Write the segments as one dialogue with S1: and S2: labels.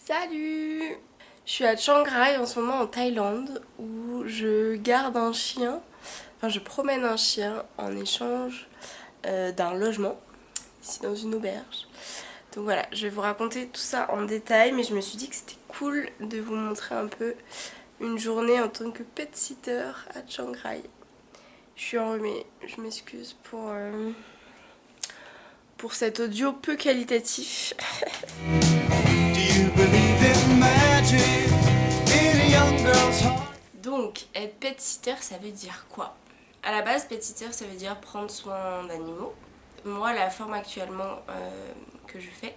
S1: Salut! Je suis à Chiang Rai en ce moment en Thaïlande où je garde un chien, enfin je promène un chien en échange d'un logement, ici dans une auberge. Donc voilà, je vais vous raconter tout ça en détail, mais je me suis dit que c'était cool de vous montrer un peu une journée en tant que pet-sitter à Chiang Rai. Je suis enrhumée, je m'excuse pour cet audio peu qualitatif. Donc, être pet-sitter, ça veut dire quoi? À la base, pet-sitter, ça veut dire prendre soin d'animaux. Moi, la forme actuellement que je fais,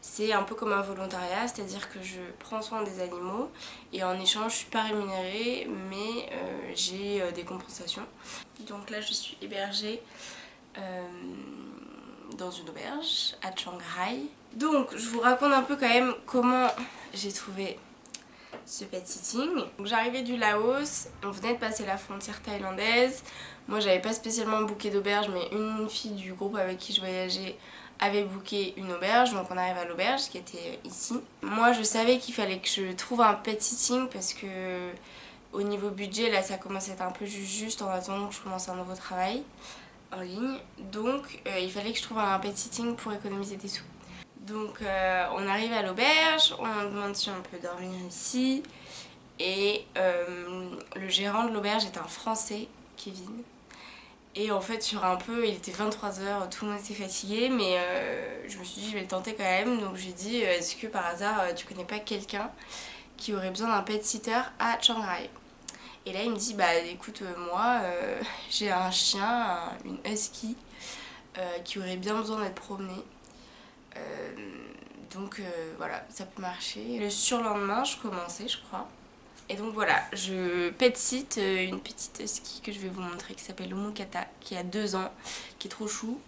S1: c'est un peu comme un volontariat, c'est-à-dire que je prends soin des animaux et en échange, je suis pas rémunérée, mais j'ai des compensations. Donc là, je suis hébergée dans une auberge à Chiang Rai. Donc, je vous raconte un peu quand même comment j'ai trouvé ce pet sitting. Donc j'arrivais du Laos, on venait de passer la frontière thaïlandaise. Moi j'avais pas spécialement booké d'auberge, mais une fille du groupe avec qui je voyageais avait booké une auberge, donc on arrive à l'auberge qui était ici. Moi je savais qu'il fallait que je trouve un pet sitting parce que au niveau budget là ça commence à être un peu juste en attendant que je commence un nouveau travail en ligne. Donc il fallait que je trouve un pet sitting pour économiser des sous. Donc on arrive à l'auberge, on demande si on peut dormir ici et le gérant de l'auberge est un Français, Kevin. Et en fait sur un peu, il était 23h, tout le monde était fatigué mais je me suis dit je vais le tenter quand même. Donc j'ai dit est-ce que par hasard tu connais pas quelqu'un qui aurait besoin d'un pet sitter à Chiang Rai? Et là il me dit bah écoute moi j'ai un chien, une husky qui aurait bien besoin d'être promenée. Donc voilà, ça peut marcher. Le surlendemain, je commençais, je crois. Et donc voilà, je pet-sit une petite husky que je vais vous montrer qui s'appelle Omokata, qui a 2 ans, qui est trop chou.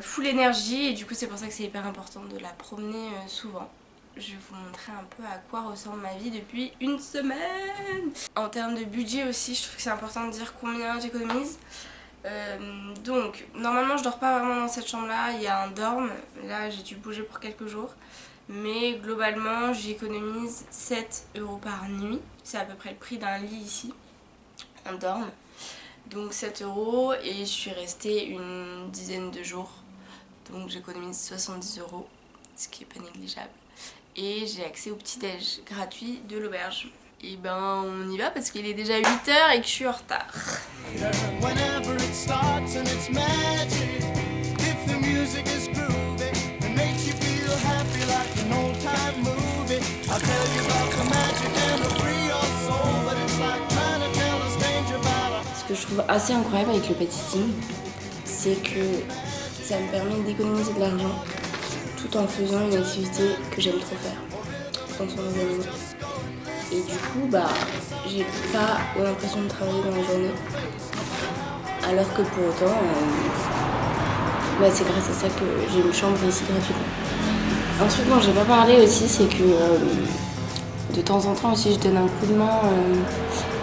S1: Full énergie et du coup c'est pour ça que c'est hyper important de la promener souvent. Je vais vous montrer un peu à quoi ressemble ma vie depuis une semaine. En termes de budget aussi, je trouve que c'est important de dire combien j'économise. Donc normalement je dors pas vraiment dans cette chambre là, il y a un dorm, là j'ai dû bouger pour quelques jours, mais globalement j'économise 7 € par nuit, c'est à peu près le prix d'un lit ici, un dorm, donc 7 € et je suis restée une dizaine de jours, donc j'économise 70 €, ce qui est pas négligeable, et j'ai accès au petit déj gratuit de l'auberge. Et ben on y va parce qu'il est déjà 8h et que je suis en retard. Ce que je trouve assez incroyable avec le pet sitting, c'est que ça me permet d'économiser de l'argent tout en faisant une activité que j'aime trop faire, prendre soin des animaux. Et du coup, bah, j'ai pas l'impression de travailler dans la journée. Alors que pour autant, bah, c'est grâce à ça que j'ai une chambre ici gratuitement. Un truc dont j'ai pas parlé aussi, c'est que de temps en temps aussi, je donne un coup de main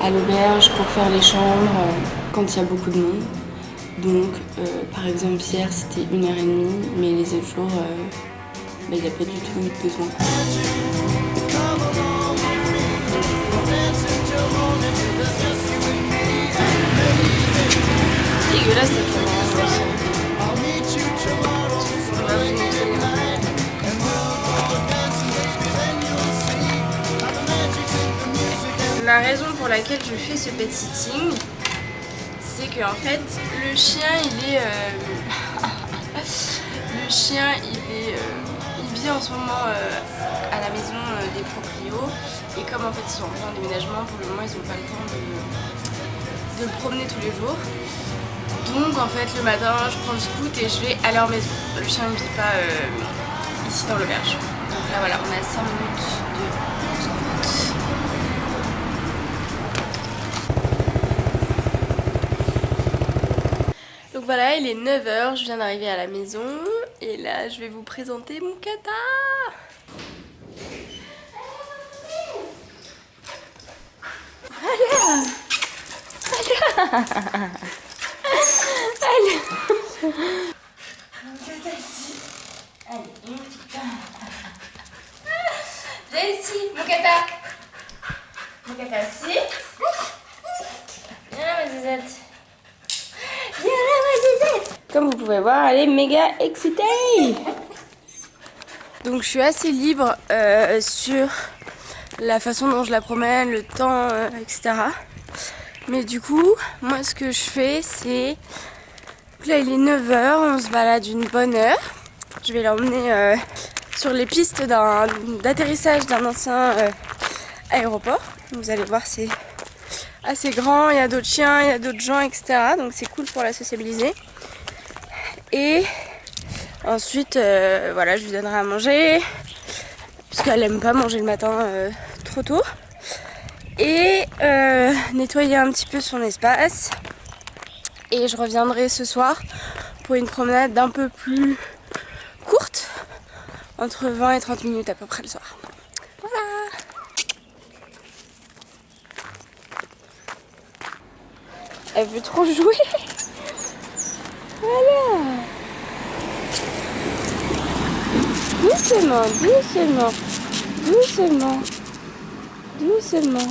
S1: à l'auberge pour faire les chambres quand il y a beaucoup de monde. Donc, par exemple, hier, c'était 1h30, mais les autres jours, il n'y a pas du tout eu de besoin. Dégueulasse cette caméra aussi. La raison pour laquelle je fais ce pet sitting, c'est que en fait le chien il est il vit en ce moment à la maison des proprios, et comme en fait ils sont en plein déménagement, pour le moment ils n'ont pas le temps de le promener tous les jours. Donc en fait le matin je prends le scoot et je vais à leur maison. Le chien ne vit pas ici dans l'auberge. Donc là voilà, on a 5 minutes de scoot. Donc voilà, il est 9h, je viens d'arriver à la maison et là je vais vous présenter mon kata. Voilà. Voilà. Allez. Allez, une petite. ici, Moukata. Moukata, si. Viens là, ma zizette. Viens là, ma zizette. Comme vous pouvez voir, elle est méga excitée. Donc je suis assez libre sur la façon dont je la promène, le temps, etc. Mais du coup, moi ce que je fais, c'est... Là il est 9 h, on se balade une bonne heure. Je vais l'emmener sur les pistes d'atterrissage d'un ancien aéroport. Vous allez voir, c'est assez grand, il y a d'autres chiens, il y a d'autres gens, etc. Donc c'est cool pour la sociabiliser. Et ensuite, voilà, je lui donnerai à manger, puisqu'elle aime pas manger le matin trop tôt. Et nettoyer un petit peu son espace. Et je reviendrai ce soir pour une promenade d'un peu plus courte, entre 20 et 30 minutes à peu près le soir. Voilà. Elle veut trop jouer. Voilà. Doucement, doucement, doucement, doucement.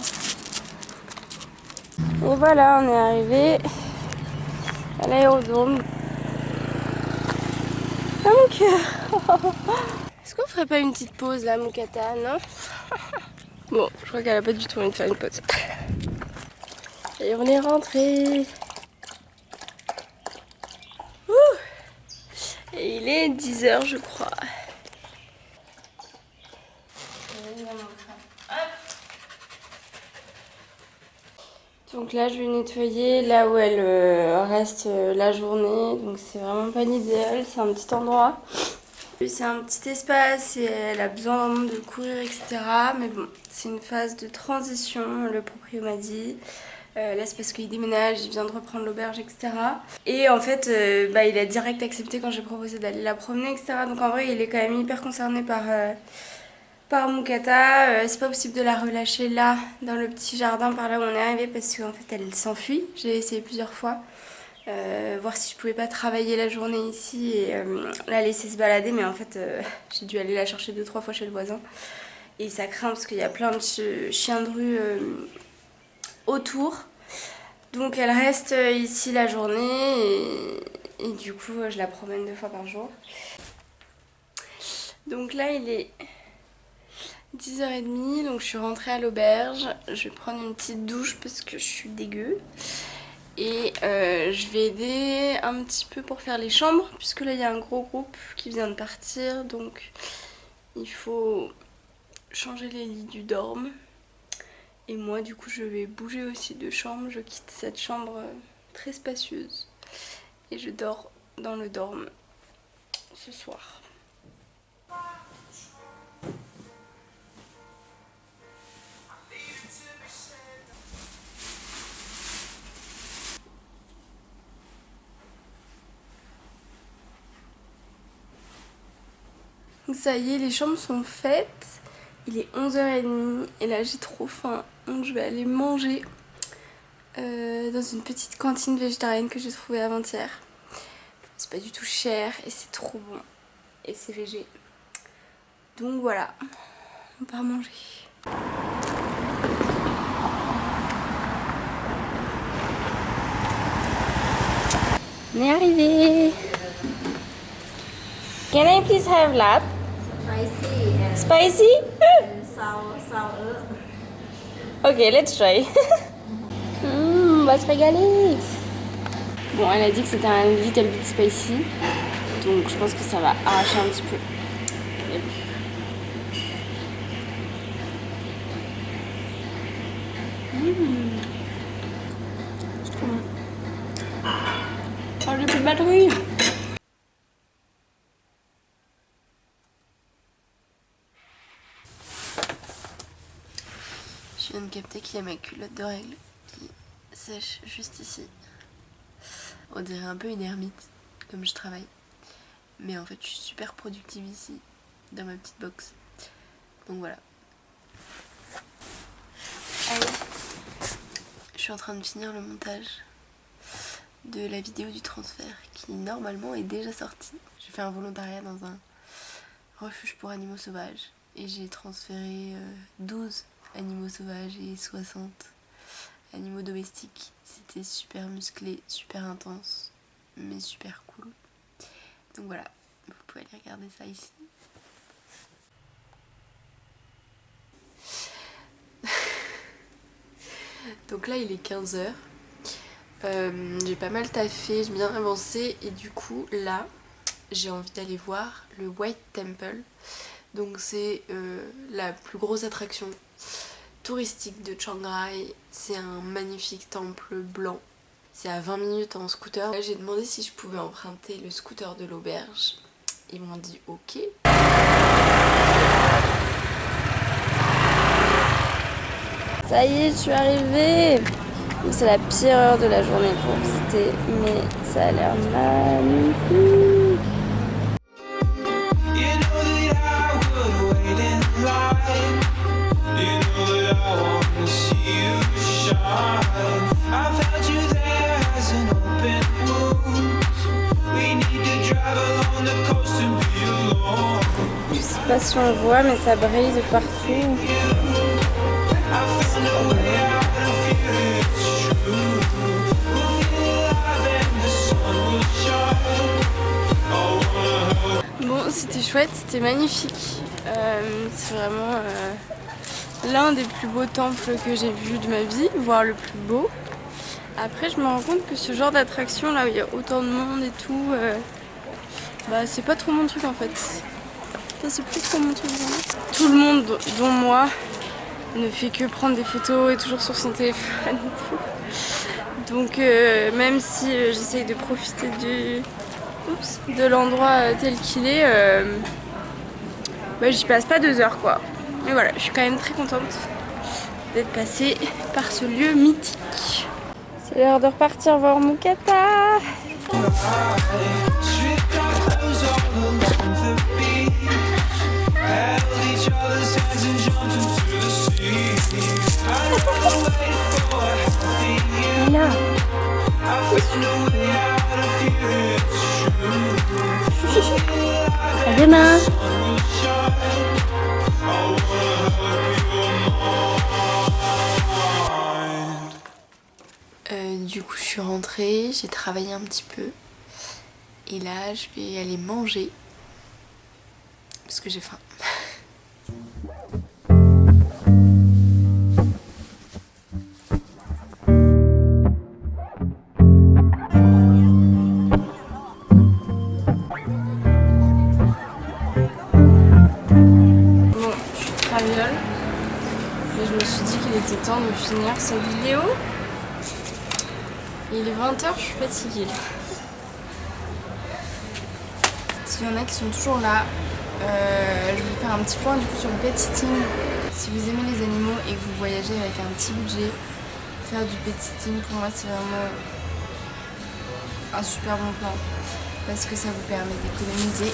S1: Et voilà, on est arrivé à l'aérodrome. Ah mon cœur. Est-ce qu'on ferait pas une petite pause là, Moukata, non? Bon, je crois qu'elle a pas du tout envie de faire une pause. Et on est rentré. Et il est 10 h je crois. Donc là je vais nettoyer là où elle reste la journée. Donc c'est vraiment pas l'idéal, c'est un petit endroit. C'est un petit espace et elle a besoin vraiment de courir, etc. Mais bon, c'est une phase de transition, le proprio m'a dit. Là c'est parce qu'il déménage, il vient de reprendre l'auberge, etc. Et en fait, il a direct accepté quand j'ai proposé d'aller la promener, etc. Donc en vrai, il est quand même hyper concerné par Moukata. C'est pas possible de la relâcher là, dans le petit jardin par là où on est arrivé, parce qu'en fait elle s'enfuit. J'ai essayé plusieurs fois. Voir si je pouvais pas travailler la journée ici et la laisser se balader, mais en fait j'ai dû aller la chercher 2-3 fois chez le voisin et ça craint parce qu'il y a plein de chiens de rue autour, donc elle reste ici la journée et du coup je la promène 2 fois par jour. Donc là il est 10 h 30, donc je suis rentrée à l'auberge, je vais prendre une petite douche parce que je suis dégueu. Et je vais aider un petit peu pour faire les chambres, puisque là il y a un gros groupe qui vient de partir, donc il faut changer les lits du dorme. Et moi du coup je vais bouger aussi de chambre, je quitte cette chambre très spacieuse et je dors dans le dorme ce soir. Ça y est, les chambres sont faites. Il est 11 h 30 et là j'ai trop faim. Donc je vais aller manger dans une petite cantine végétarienne que j'ai trouvée avant-hier. C'est pas du tout cher et c'est trop bon. Et c'est végé. Donc voilà, on part manger. On est arrivé. Can I please have lap?
S2: Spicy and
S1: Spicy?
S2: sour.
S1: Ok, let's try. On va se régaler. Bon, elle a dit que c'était un little bit spicy, donc je pense que ça va arracher un petit peu. Mais bon. C'est trop bon. Oh, j'ai plus de batterie. Je viens de capter qu'il y a ma culotte de règles qui sèche juste ici. On dirait un peu une ermite, comme je travaille. Mais en fait, je suis super productive ici, dans ma petite box. Donc voilà. Allez. Je suis en train de finir le montage de la vidéo du transfert qui normalement est déjà sortie. J'ai fait un volontariat dans un refuge pour animaux sauvages et j'ai transféré 12 animaux sauvages et 60 animaux domestiques. C'était super musclé, super intense, mais super cool. Donc voilà, vous pouvez aller regarder ça ici. Donc là il est 15 h. J'ai pas mal taffé, j'ai bien avancé et du coup là j'ai envie d'aller voir le White Temple. Donc c'est la plus grosse attraction touristique de Chiang Rai. C'est un magnifique temple blanc. C'est à 20 minutes en scooter. Là j'ai demandé si je pouvais emprunter le scooter de l'auberge. Ils m'ont dit ok.
S3: Ça y est, je suis arrivée. C'est la pire heure de la journée pour visiter, mais ça a l'air magnifique. Je sais pas si on le voit, mais ça brille de partout. Bon, c'était chouette, c'était magnifique. C'est vraiment l'un des plus beaux temples que j'ai vu de ma vie, voire le plus beau. Après, je me rends compte que ce genre d'attraction, là où il y a autant de monde et tout, bah c'est pas trop mon truc en fait. Ça, c'est plus trop mon truc vraiment. Tout le monde, dont moi, ne fait que prendre des photos et toujours sur son téléphone et tout. Donc même si j'essaye de profiter de l'endroit tel qu'il est, bah, j'y passe pas 2 heures quoi. Mais voilà, je suis quand même très contente d'être passée par ce lieu mythique. C'est l'heure de repartir voir Mookata. Là. À demain.
S1: Du coup je suis rentrée, j'ai travaillé un petit peu et là je vais aller manger parce que j'ai faim. Bon, je suis traviole et je me suis dit qu'il était temps de finir cette vidéo. Il est 20 h, je suis fatiguée. S'il y en a qui sont toujours là, je vais faire un petit point du coup sur le pet sitting. Si vous aimez les animaux et que vous voyagez avec un petit budget, faire du pet sitting pour moi c'est vraiment un super bon plan parce que ça vous permet d'économiser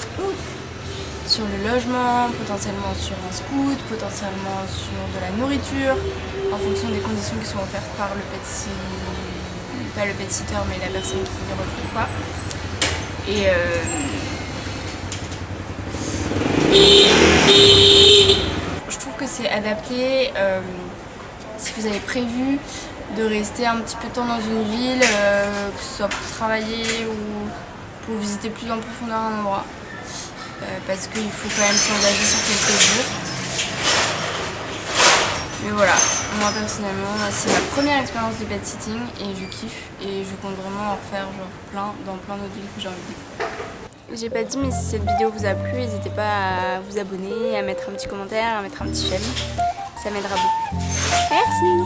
S1: sur le logement, potentiellement sur un scoot, potentiellement sur de la nourriture en fonction des conditions qui sont offertes par le pet sitter. Pas le pet sitter mais la personne qui les retrouve pas. Et je trouve que c'est adapté si vous avez prévu de rester un petit peu de temps dans une ville, que ce soit pour travailler ou pour visiter plus en profondeur un endroit. Parce qu'il faut quand même s'engager sur quelques jours. Mais voilà, moi personnellement, c'est ma première expérience de pet sitting et je kiffe et je compte vraiment en refaire genre dans plein d'autres villes que j'ai envie.
S3: J'ai pas dit, mais si cette vidéo vous a plu, n'hésitez pas à vous abonner, à mettre un petit commentaire, à mettre un petit j'aime. Ça m'aidera beaucoup. Merci!